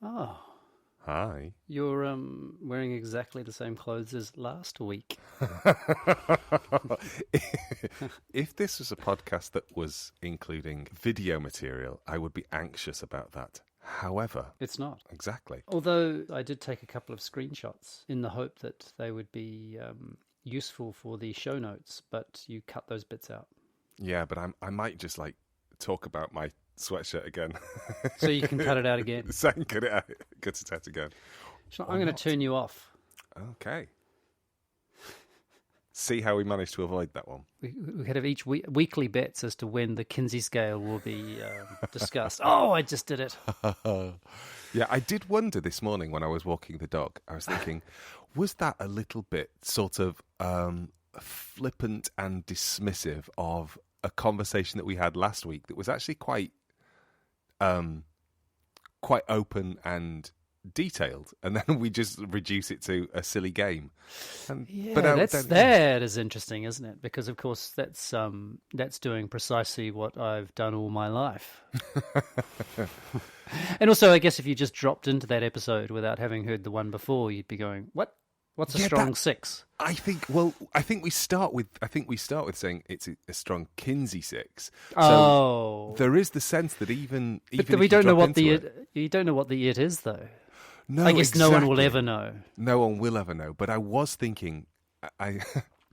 Oh, Hi. you're wearing exactly the same clothes as last week. If this was a podcast that was including video material, I would be anxious about that. However, It's not. exactly. Although I did take a couple of screenshots in the hope that they would be useful for the show notes, but you cut those bits out. Yeah, but I might just like talk about my sweatshirt again. So you can cut it out again. So I can cut it out again. So Or I'm going to not. turn you off. Okay. See how we managed to avoid that one. We could have each weekly bets as to when the Kinsey scale will be discussed. Oh, I just did it. Yeah, I did wonder this morning when I was walking the dog. I was thinking, was that a little bit sort of flippant and dismissive of a conversation that we had last week that was actually quite open and detailed, and then we just reduce it to a silly game. Yeah, But that is interesting, isn't it? Because of course that's doing precisely what I've done all my life. And also, I guess if you just dropped into that episode without having heard the one before, you'd be going, "What? What's a strong six?" I think we start with saying it's a strong Kinsey six. So there is the sense that even but if we you don't know drop what into you don't know what the it is, though. No, I guess no one will exactly. ever know. No one will ever know. But I was thinking, I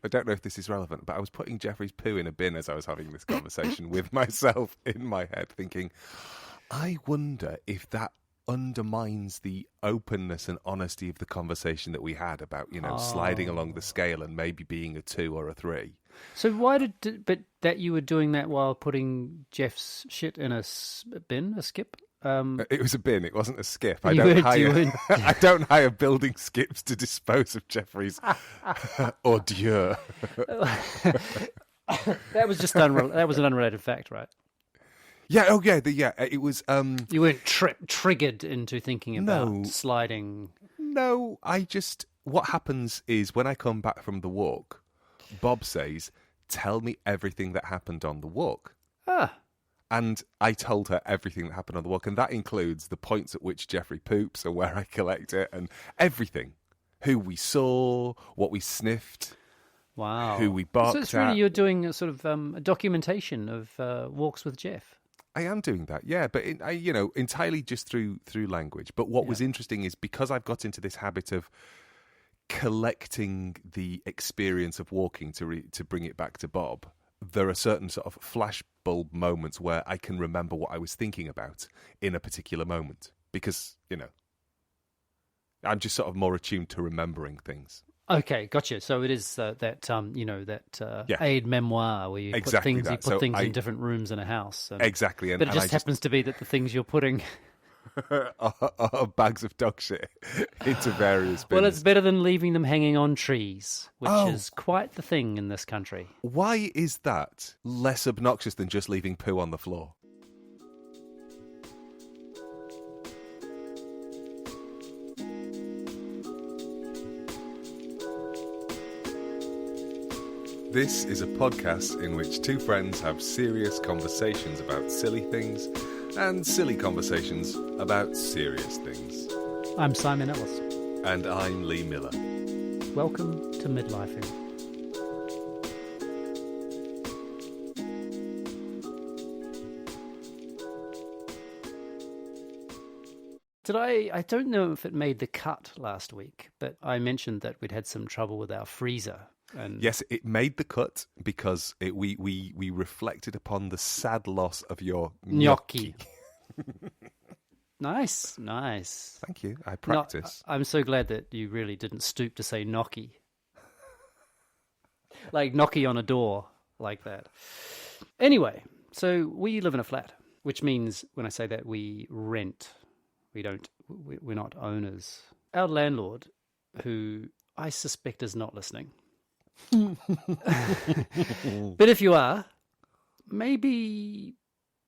don't know if this is relevant, but I was putting Jeffrey's poo in a bin as I was having this conversation with myself in my head, thinking, I wonder if that undermines the openness and honesty of the conversation that we had about, sliding along the scale and maybe being a 2 or a 3. So but that you were doing that while putting Jeff's shit in a bin, a skip? It was a bin. It wasn't a skip. I You don't weren't- hire. you weren't- I don't hire building skips to dispose of Jeffrey's ordure. That was just that was an unrelated fact, right? Yeah. Oh, yeah. It was. You weren't triggered into thinking about No. sliding. No, what happens is when I come back from the walk, Bob says, "Tell me everything that happened on the walk." Ah, And I told her everything that happened on the walk, and that includes the points at which Jeffrey poops and where I collect it and everything. Who we saw, what we sniffed, wow. who we barked So it's really at. you're doing a sort of a documentation of walks with Jeff. I am doing that, yeah, but entirely just through language. But what was interesting is because I've got into this habit of collecting the experience of walking to bring it back to Bob, there are certain sort of flashbulb moments where I can remember what I was thinking about in a particular moment because, I'm just sort of more attuned to remembering things. Okay, gotcha. So it is that aid memoir where you Exactly put things that. So in different rooms in a house. And, Exactly. but it just happens to be that the things you're putting. are bags of dog shit into various bins. Well, it's better than leaving them hanging on trees, which Oh. is quite the thing in this country. Why is that less obnoxious than just leaving poo on the floor? This is a podcast in which two friends have serious conversations about silly things and silly conversations about serious things. I'm Simon Ellis. And I'm Lee Miller. Welcome to Midlifing. I don't know if it made the cut last week, but I mentioned that we'd had some trouble with our freezer. And Yes, it made the cut because we reflected upon the sad loss of your gnocchi. Nice. Thank you. I practice. I'm so glad that you really didn't stoop to say gnocchi. Like gnocchi on a door, like that. Anyway, so we live in a flat, which means when I say that we rent. We're not owners. Our landlord, who I suspect is not listening. But if you are, maybe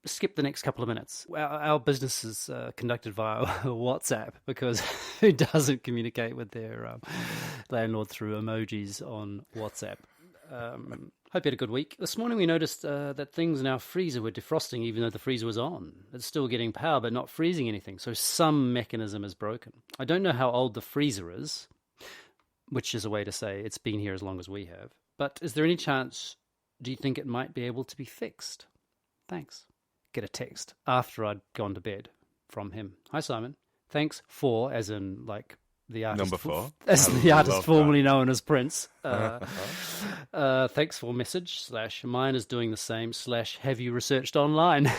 skip the next couple of minutes. Our business is conducted via WhatsApp because who doesn't communicate with their landlord through emojis on WhatsApp? Hope you had a good week. This morning we noticed that things in our freezer were defrosting even though the freezer was on. It's still getting power but not freezing anything, so some mechanism is broken. I don't know how old the freezer is, which is a way to say it's been here as long as we have. But is there any chance, do you think it might be able to be fixed? Thanks. Get a text after I'd gone to bed from him. Hi, Simon. Thanks for, as in like the artist. Number 4. As the artist formerly known as Prince. Thanks for message / mine is doing the same / have you researched online?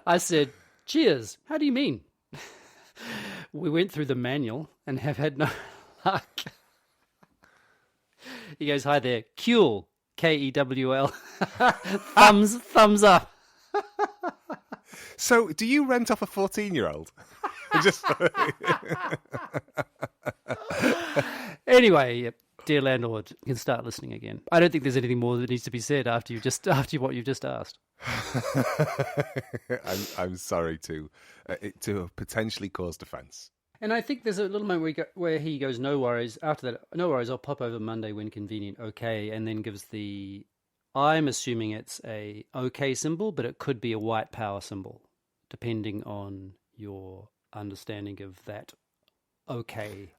I said, cheers. How do you mean? We went through the manual and have had no luck. He goes, hi there. Kewl. Kewl. thumbs up. So, do you rent off a 14-year-old? Just Anyway, dear landlord, you can start listening again. I don't think there's anything more that needs to be said after what you've just asked. I'm sorry to potentially cause offence. And I think there's a little moment where he goes, no worries. After that, no worries, I'll pop over Monday when convenient, okay, and then gives I'm assuming it's a okay symbol, but it could be a white power symbol, depending on your understanding of that okay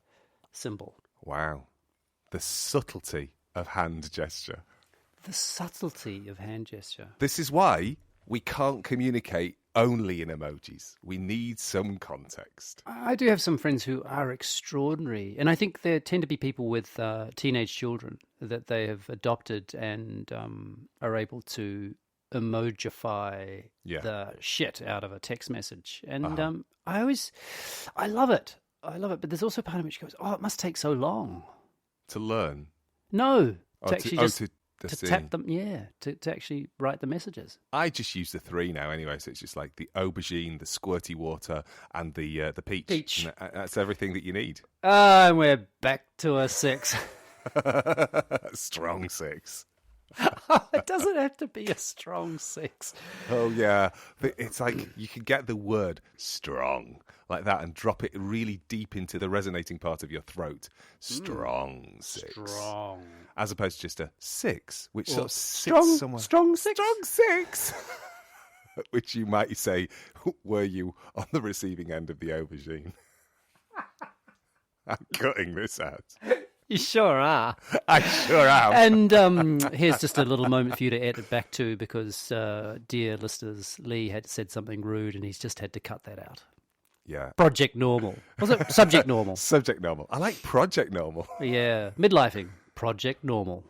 symbol. Wow. The subtlety of hand gesture. The subtlety of hand gesture. This is why we can't communicate only in emojis. We need some context. I do have some friends who are extraordinary, and I think there tend to be people with teenage children that they have adopted and are able to emojify the shit out of a text message. And I love it. But there's also a part of me which goes, oh, it must take so long. To learn? No. To tap them, to actually write the messages. I just use the 3 now anyway, so it's just like the aubergine, the squirty water, and the peach. And that's everything that you need. And we're back to a 6. Strong 6. It doesn't have to be a strong 6. Oh, yeah. But it's like you can get the word strong like that and drop it really deep into the resonating part of your throat. Strong 6. Strong. As opposed to just a 6, which sort of strong, sits somewhere. Strong 6. Strong 6. Which you might say, were you on the receiving end of the aubergine? I'm cutting this out. You sure are. I sure am. And here's just a little moment for you to edit back to, because dear listeners, Lee had said something rude and he's just had to cut that out. Yeah. Project Normal. Was it Subject Normal? Subject Normal. I like Project Normal. Yeah. Midlifing. Project Normal.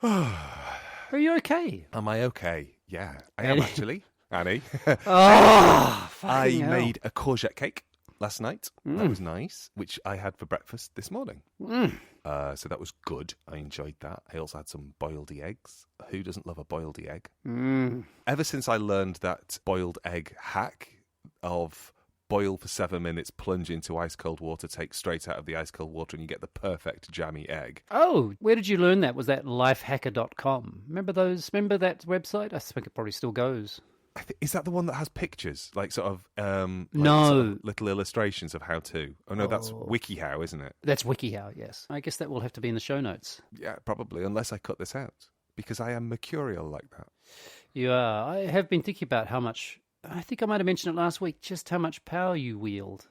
Are you okay? Am I okay? Yeah, I am actually. Annie. I made a courgette cake last night. That was nice, which I had for breakfast this morning. So that was good. I enjoyed that. I also had some boiled eggs. Who doesn't love a boiled egg? Ever since I learned that boiled egg hack of boil for 7 minutes, plunge into ice cold water, take straight out of the ice cold water, and you get the perfect jammy egg. Oh, where did you learn that? Was that lifehacker.com? Remember that website? I think it probably still goes. Is that the one that has pictures, like sort of no, sort of little illustrations of how to? Oh no, that's WikiHow, isn't it? That's WikiHow, yes. I guess that will have to be in the show notes. Yeah, probably, unless I cut this out, because I am mercurial like that. You are. I have been thinking about how much. I think I might have mentioned it last week. Just how much power you wield.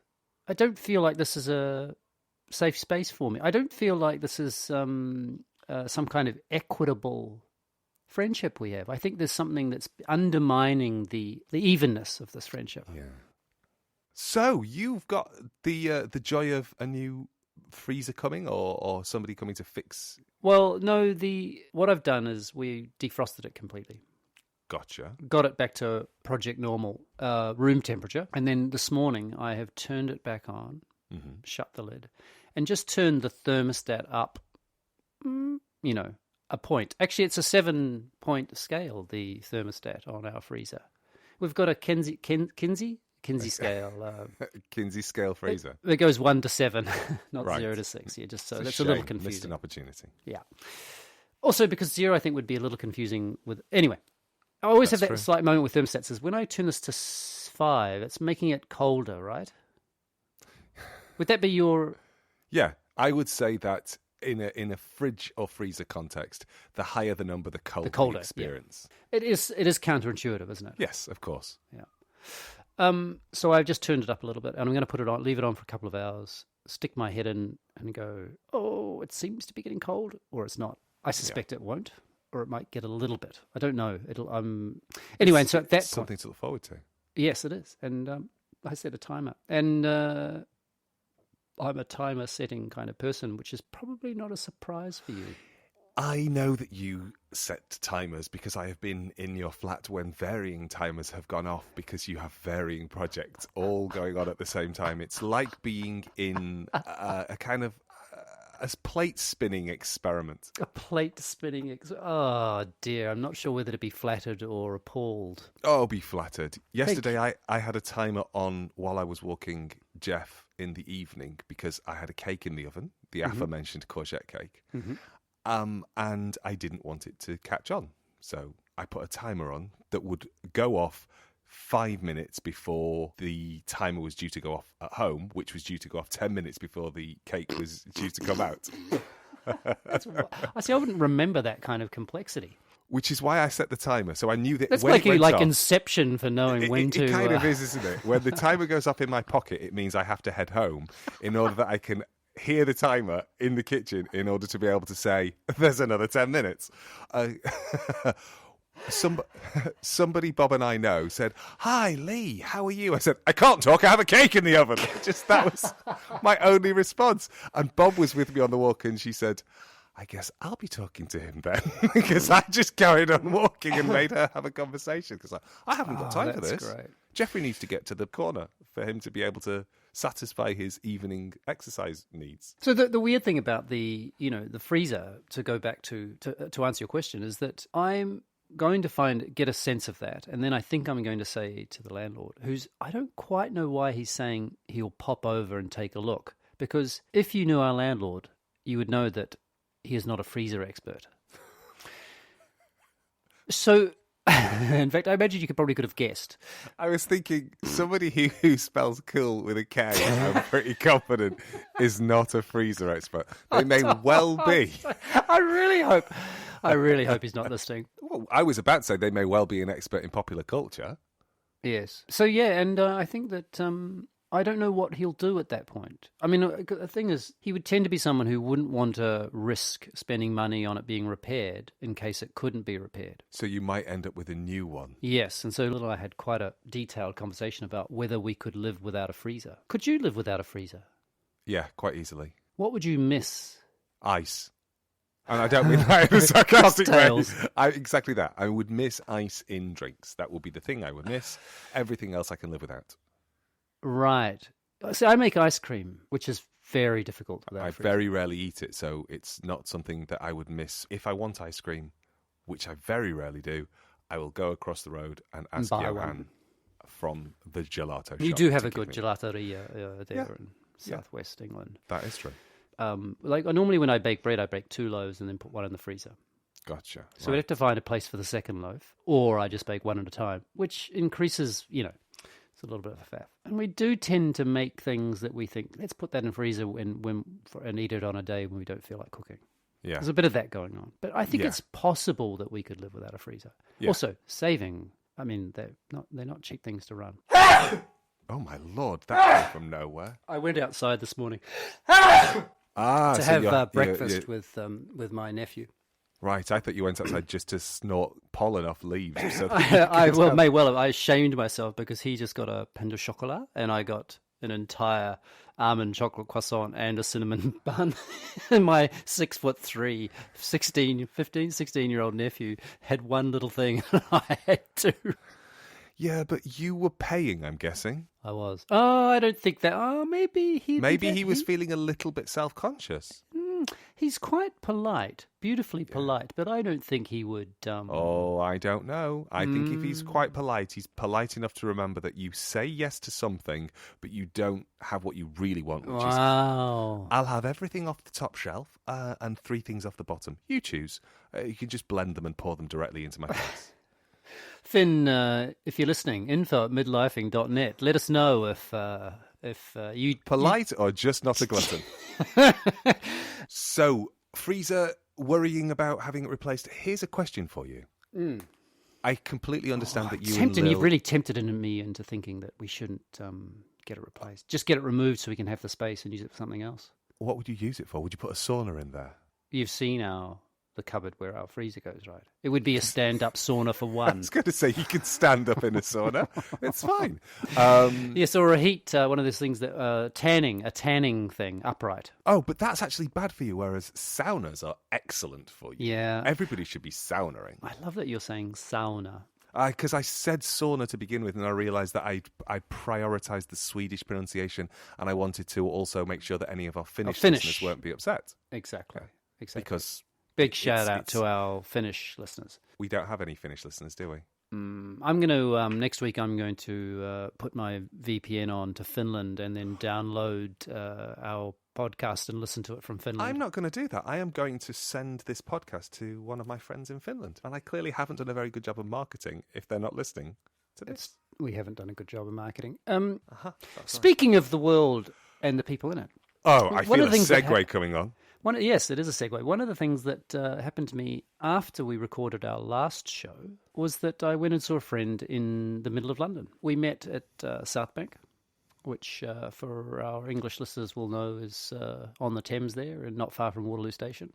I don't feel like this is a safe space for me. I don't feel like this is some kind of equitable friendship we have. I think there's something that's undermining the evenness of this friendship. Yeah. So you've got the joy of a new freezer coming, or somebody coming to fix? Well, no. What I've done is we defrosted it completely. Gotcha. Got it back to project normal room temperature, and then this morning I have turned it back on, shut the lid, and just turned the thermostat up. A point. Actually, it's a 7-point scale, the thermostat on our freezer. We've got a Kinsey scale. Kinsey scale freezer. It goes 1 to 7, not right. 0 to 6. Yeah, just so it's that's a little confusing. Missed an opportunity. Yeah. Also, because 0, I think, would be a little confusing with. Anyway, I always have that slight moment with thermostats. Is when I turn this to 5, it's making it colder, right? Would that be your? Yeah, I would say that in a fridge or freezer context, the higher the number, the colder the experience. Yeah. It is counterintuitive, isn't it? Yes, of course. Yeah. So I've just turned it up a little bit, and I'm going to put it on, leave it on for a couple of hours, stick my head in, and go, oh, it seems to be getting cold, or it's not. I suspect it won't, or it might get a little bit. I don't know. It'll anyway. And so at that something to look forward to. Yes, it is, and I set a timer, and I'm a timer setting kind of person, which is probably not a surprise for you. I know that you set timers because I have been in your flat when varying timers have gone off because you have varying projects all going on at the same time. It's like being in a kind of a plate spinning experiment. A plate spinning oh dear, I'm not sure whether to be flattered or appalled. Oh, be flattered. Yesterday I had a timer on while I was walking Jeff in the evening because I had a cake in the oven, the aforementioned courgette cake. Mm-hmm. And I didn't want it to catch on. So I put a timer on that would go off 5 minutes before the timer was due to go off at home, which was due to go off 10 minutes before the cake was due to come out. I see, I wouldn't remember that kind of complexity. Which is why I set the timer. So I knew that that's when like it went like off, Inception for knowing when to... It kind of is, isn't it? When the timer goes off in my pocket, it means I have to head home in order that I can hear the timer in the kitchen in order to be able to say, there's another 10 minutes. Somebody Bob and I know said, hi, Lee, how are you? I said, I can't talk, I have a cake in the oven. That was my only response. And Bob was with me on the walk and she said, I guess I'll be talking to him then. Because I just carried on walking and made her have a conversation. Because I haven't got time for this. Great. Jeffrey needs to get to the corner for him to be able to satisfy his evening exercise needs. So the weird thing about the freezer, to go back to answer your question, is that I'm going to get a sense of that, and then I think I'm going to say to the landlord, I don't quite know why he's saying he'll pop over and take a look, because if you knew our landlord, you would know that he is not a freezer expert. So, in fact, I imagine you probably could have guessed. I was thinking somebody who spells cool with a K, I'm pretty confident, is not a freezer expert. They may well be. I really hope he's not listening. Well, I was about to say they may well be an expert in popular culture. Yes. So, yeah, and I think that I don't know what he'll do at that point. I mean, the thing is, he would tend to be someone who wouldn't want to risk spending money on it being repaired in case it couldn't be repaired. So you might end up with a new one. Yes, and so Little I had quite a detailed conversation about whether we could live without a freezer. Could you live without a freezer? Yeah, quite easily. What would you miss? Ice. And I don't mean that in a sarcastic way. Cocktails. Exactly that. I would miss ice in drinks. That would be the thing I would miss. Everything else I can live without. Right. So I make ice cream, which is very difficult without I very rarely eat it, so it's not something that I would miss. If I want ice cream, which I very rarely do, I will go across the road and ask Johan from the gelato shop. You do have a good gelateria there in southwest England. That is true. Like normally when I bake bread, I bake 2 loaves and then put one in the freezer. Gotcha. So we'd have to find a place for the second loaf, or I just bake one at a time, which increases, it's a little bit of a faff. And we do tend to make things that we think, let's put that in the freezer and eat it on a day when we don't feel like cooking. Yeah. There's a bit of that going on. But I think it's possible that we could live without a freezer. Yeah. Also, saving, I mean, they're not cheap things to run. Oh my Lord, that came from nowhere. I went outside this morning to have breakfast with my nephew. Right, I thought you went outside just to snort pollen off leaves. So I shamed myself because he just got a pain de chocolat and I got an entire almond chocolate croissant and a cinnamon bun. And my 6'3", 16-year-old nephew had one little thing and I had two. Yeah, but you were paying, I'm guessing. I was. Oh, I don't think that. Oh, maybe he was feeling a little bit self-conscious. He's quite polite, beautifully polite, but I don't think he would... Oh, I don't know. I think if he's quite polite, he's polite enough to remember that you say yes to something, but you don't have what you really want, which is, I'll have everything off the top shelf and 3 things off the bottom. You choose. You can just blend them and pour them directly into my face. Finn, if you're listening, info@midlifing.net. Let us know if you... Polite or just not a glutton? So, freezer, worrying about having it replaced. Here's a question for you. I completely understand that you and Lil... You've really tempted me into thinking that we shouldn't get it replaced. Just get it removed so we can have the space and use it for something else. What would you use it for? Would you put a sauna in there? You've seen the cupboard where our freezer goes, right? It would be a stand-up sauna for one. I was going to say, you can stand up in a sauna. It's fine. Yes, or a heat, one of those things that a tanning thing, upright. Oh, but that's actually bad for you, whereas saunas are excellent for you. Yeah. Everybody should be saunaing. I love that you're saying sauna. Because I said sauna to begin with, and I realised that I prioritised the Swedish pronunciation, and I wanted to also make sure that any of our Finnish listeners won't be upset. Exactly. Because big shout out to our Finnish listeners. We don't have any Finnish listeners, do we? I'm going to, next week, I'm going to put my VPN on to Finland and then download our podcast and listen to it from Finland. I'm not going to do that. I am going to send this podcast to one of my friends in Finland. And I clearly haven't done a very good job of marketing if they're not listening to this. We haven't done a good job of marketing. Speaking of the world and the people in it. Oh, I feel a segue coming on. Yes, it is a segue. One of the things that happened to me after we recorded our last show was that I went and saw a friend in the middle of London. We met at South Bank, which for our English listeners will know is on the Thames there and not far from Waterloo Station.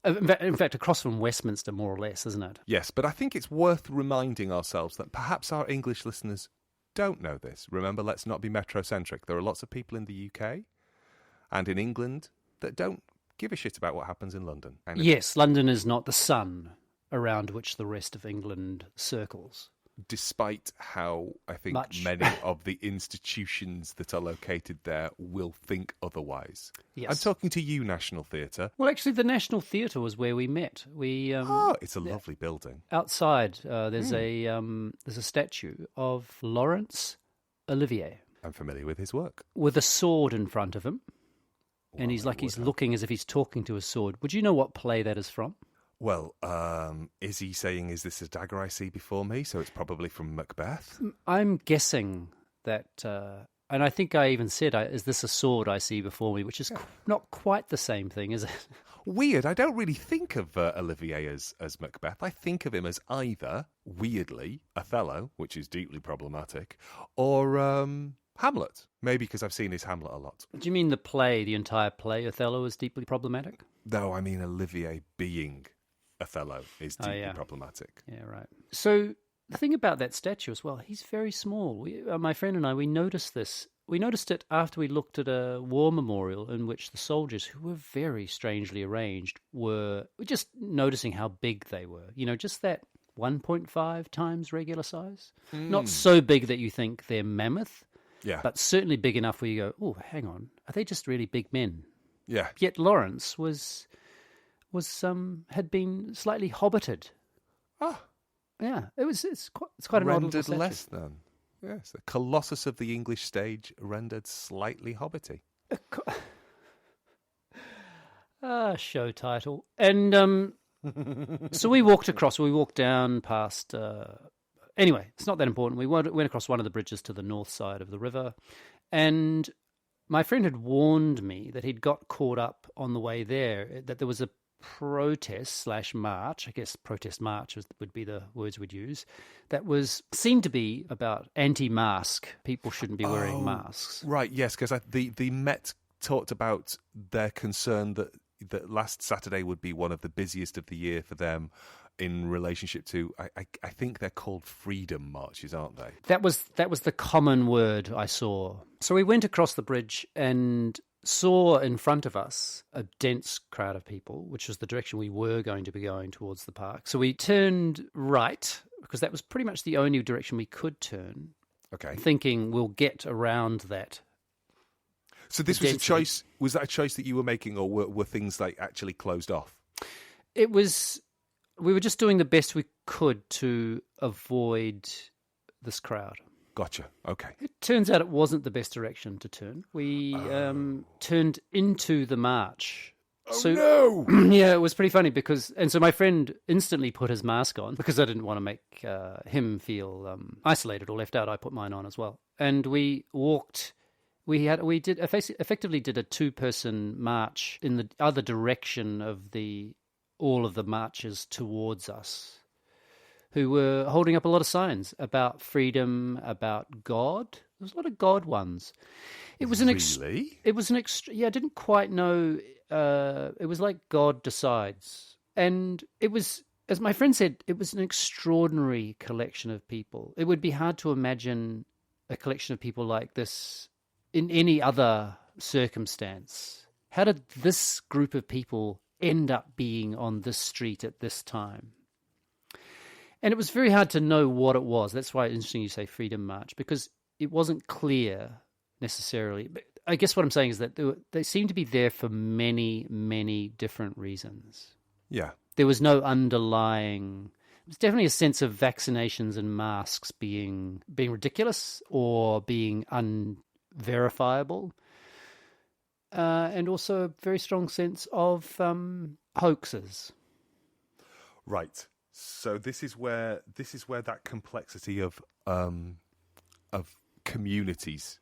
In fact, across from Westminster, more or less, isn't it? Yes, but I think it's worth reminding ourselves that perhaps our English listeners don't know this. Remember, let's not be metrocentric. There are lots of people in the UK and in England that don't give a shit about what happens in London. Yes, London is not the sun around which the rest of England circles. Despite how I think many of the institutions that are located there will think otherwise. Yes. I'm talking to you, National Theatre. Well, actually, the National Theatre was where we met. It's a lovely building. Outside, there's a statue of Laurence Olivier. I'm familiar with his work. With a sword in front of him. And he's looking as if he's talking to a sword. Would you know what play that is from? Well, is he saying, is this a dagger I see before me? So it's probably from Macbeth? I'm guessing that, and I think I even said, is this a sword I see before me? Which is not quite the same thing, is it? Weird. I don't really think of Olivier as Macbeth. I think of him as either, weirdly, Othello, which is deeply problematic, or Hamlet. Maybe because I've seen his Hamlet a lot. Do you mean the play, the entire play, Othello, is deeply problematic? No, I mean Olivier being Othello is deeply problematic. Yeah, right. So the thing about that statue as well, he's very small. My friend and I, we noticed this. We noticed it after we looked at a war memorial in which the soldiers, who were very strangely arranged, were just noticing how big they were. You know, just that 1.5 times regular size. Not so big that you think they're mammoth, but certainly big enough where you go, oh, hang on, are they just really big men? Yeah. Yet Lawrence had been slightly hobbited. Oh, yeah. It's quite an odd little statue. Less than. Yes, the Colossus of the English stage rendered slightly hobbity. Show title. And so we walked down past. Anyway, it's not that important. We went across one of the bridges to the north side of the river, and my friend had warned me that he'd got caught up on the way there, that there was a protest/march, I guess protest march would be the words we'd use, that seemed to be about anti-mask. People shouldn't be wearing masks. Right, yes, because the Met talked about their concern that last Saturday would be one of the busiest of the year for them in relationship to, I think they're called freedom marches, aren't they? That was the common word I saw. So we went across the bridge and saw in front of us a dense crowd of people, which was the direction we were going to be going towards the park. So we turned right, because that was pretty much the only direction we could turn. Okay. Thinking we'll get around that. So this was a choice. Was that a choice that you were making, or were things like actually closed off? It was. We were just doing the best we could to avoid this crowd. Gotcha. Okay. It turns out it wasn't the best direction to turn. We turned into the march. Oh, no! Yeah, it was pretty funny so my friend instantly put his mask on because I didn't want to make him feel isolated or left out. I put mine on as well. And we walked We did effectively did a 2-person march in the other direction of all of the marches towards us, who were holding up a lot of signs about freedom, about God. There was a lot of God ones. It was Really? It was an yeah. I didn't quite know. It was like God decides, and it was, as my friend said, it was an extraordinary collection of people. It would be hard to imagine a collection of people like this in any other circumstance. How did this group of people end up being on this street at this time? And it was very hard to know what it was. That's why it's interesting you say Freedom March, because it wasn't clear necessarily. But I guess what I'm saying is that they seemed to be there for many, many different reasons. Yeah. There was no underlying... It was definitely a sense of vaccinations and masks being ridiculous or being unverifiable. And also a very strong sense of hoaxes. Right. So this is where that complexity of communities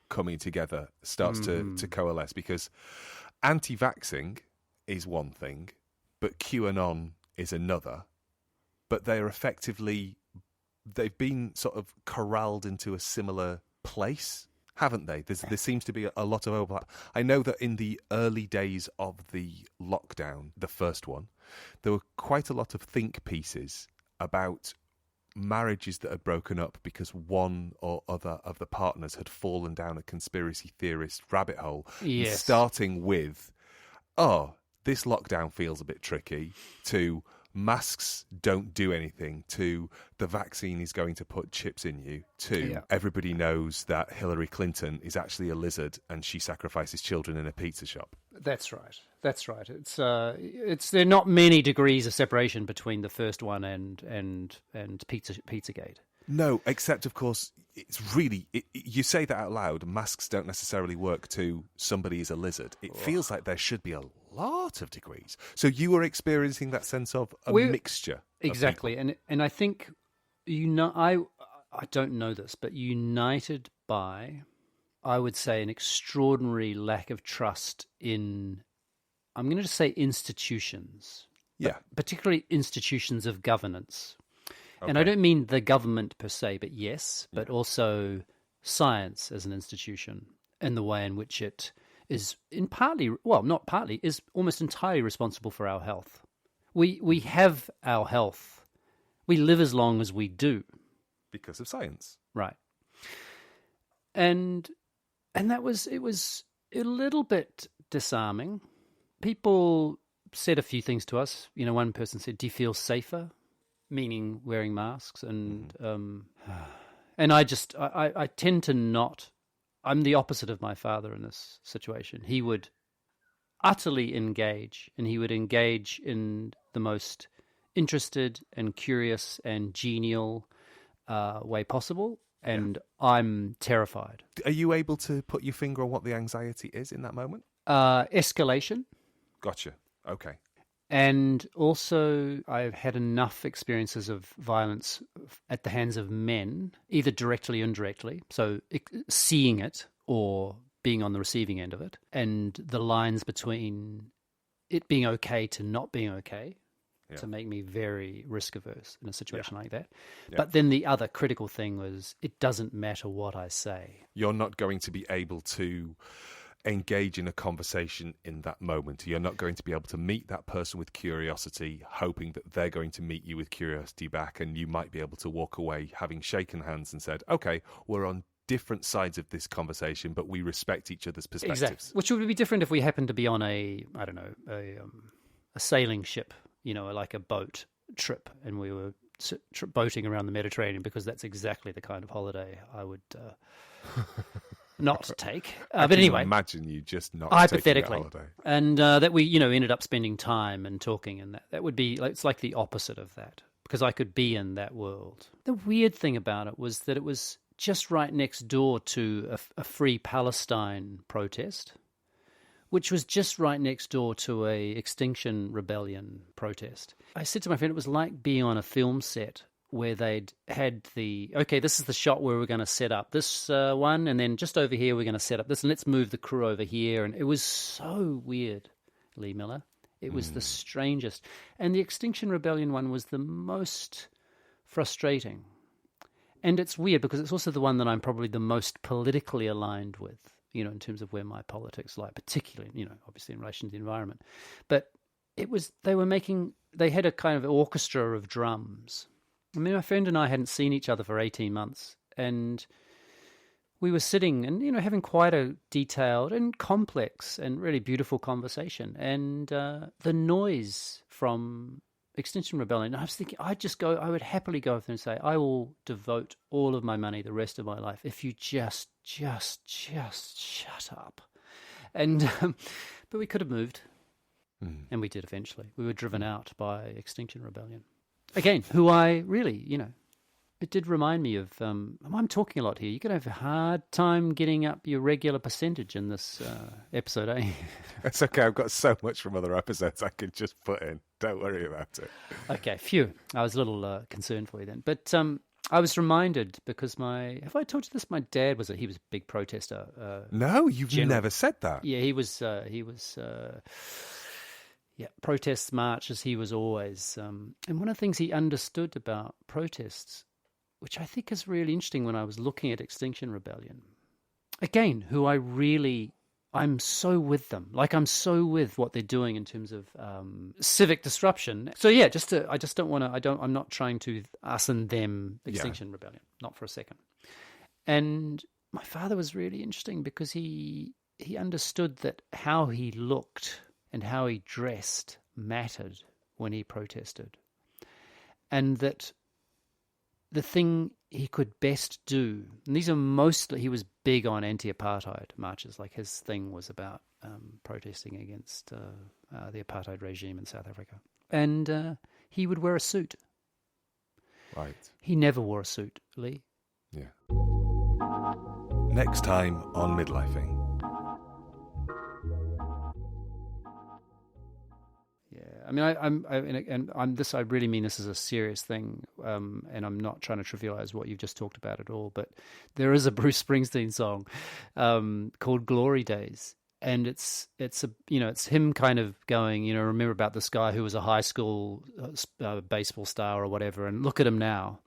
coming together starts to coalesce, because anti-vaxxing is one thing, but QAnon is another. But they've been sort of corralled into a similar place, haven't they? There seems to be a lot of overlap. I know that in the early days of the lockdown, the first one, there were quite a lot of think pieces about marriages that had broken up because one or other of the partners had fallen down a conspiracy theorist rabbit hole. Yes. Starting with, this lockdown feels a bit tricky, to masks don't do anything, to the vaccine is going to put chips in you, to everybody knows that Hillary Clinton is actually a lizard and she sacrifices children in a pizza shop. That's right. It's there are not many degrees of separation between the first one and Pizzagate. No, except of course it's really you say that out loud. Masks don't necessarily work to somebody is a lizard. It feels like there should be a lot of degrees. So you were experiencing that sense of mixture. Exactly, and I think I don't know this, but united by, I would say, an extraordinary lack of trust in, I'm going to just say, institutions. Yeah. Particularly institutions of governance. Okay. And I don't mean the government per se, but yes, but also science as an institution and the way in which it is is almost entirely responsible for our health. We have our health. We live as long as we do. Because of science. Right. And it was a little bit disarming. People said a few things to us. One person said, "Do you feel safer?" Meaning wearing masks. And and I tend to not. I'm the opposite of my father in this situation. He would utterly engage, and he would engage in the most interested and curious and genial way possible. And I'm terrified. Are you able to put your finger on what the anxiety is in that moment? Escalation. Gotcha. Okay. And also, I've had enough experiences of violence at the hands of men, either directly or indirectly, so seeing it or being on the receiving end of it, and the lines between it being okay to not being okay, to make me very risk-averse in a situation like that. Yeah. But then the other critical thing was, it doesn't matter what I say. You're not going to be able to engage in a conversation in that moment. You're not going to be able to meet that person with curiosity, hoping that they're going to meet you with curiosity back, and you might be able to walk away having shaken hands and said, okay, we're on different sides of this conversation, but we respect each other's perspectives. Exactly. Which would be different if we happened to be on a sailing ship, like a boat trip, and we were boating around the Mediterranean, because that's exactly the kind of holiday I would not take. But anyway, imagine you just not hypothetically, taking a holiday. And that we ended up spending time and talking, and that would be it's like the opposite of that, because I could be in that world. The weird thing about it was that it was just right next door to a Free Palestine protest, which was just right next door to a Extinction Rebellion protest. I said to my friend, it was like being on a film set where they'd had this is the shot where we're going to set up this one, and then just over here we're going to set up this, and let's move the crew over here. And it was so weird, Lee Miller. It was the strangest. And the Extinction Rebellion one was the most frustrating. And it's weird because it's also the one that I'm probably the most politically aligned with, in terms of where my politics lie, particularly, obviously in relation to the environment. But they had a kind of orchestra of drums. I mean, my friend and I hadn't seen each other for 18 months, and we were sitting and, having quite a detailed and complex and really beautiful conversation. And the noise from Extinction Rebellion, I was thinking, I would happily go up there and say, I will devote all of my money the rest of my life if you just shut up. And, but we could have moved. And we did eventually. We were driven out by Extinction Rebellion. Again, who I really, it did remind me of, I'm talking a lot here. You're going to have a hard time getting up your regular percentage in this episode, eh? It's okay. I've got so much from other episodes I could just put in. Don't worry about it. Okay, phew. I was a little concerned for you then. But I was reminded because have I told you this? My dad he was a big protester. No, you've never said that. Yeah, he was protests, marches, he was always. And one of the things he understood about protests, which I think is really interesting when I was looking at Extinction Rebellion, again, who I'm so with them. Like I'm so with what they're doing in terms of civic disruption. So yeah, I'm not trying to us and them Extinction Rebellion, not for a second. And my father was really interesting because he understood that how he looked and how he dressed mattered when he protested. And that the thing he could best do, and these are mostly, he was big on anti-apartheid marches, like his thing was about protesting against the apartheid regime in South Africa. And he would wear a suit. Right. He never wore a suit, Lee. Yeah. Next time on Midlifing. I mean, I really mean this is a serious thing, and I'm not trying to trivialize what you've just talked about at all. But there is a Bruce Springsteen song called "Glory Days," and it's him kind of going, remember about this guy who was a high school baseball star or whatever, and look at him now.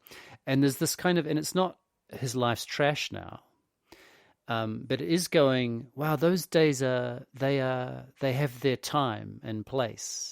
And there's this kind of, and it's not his life's trash now. But it is going, wow, those days they have their time and place.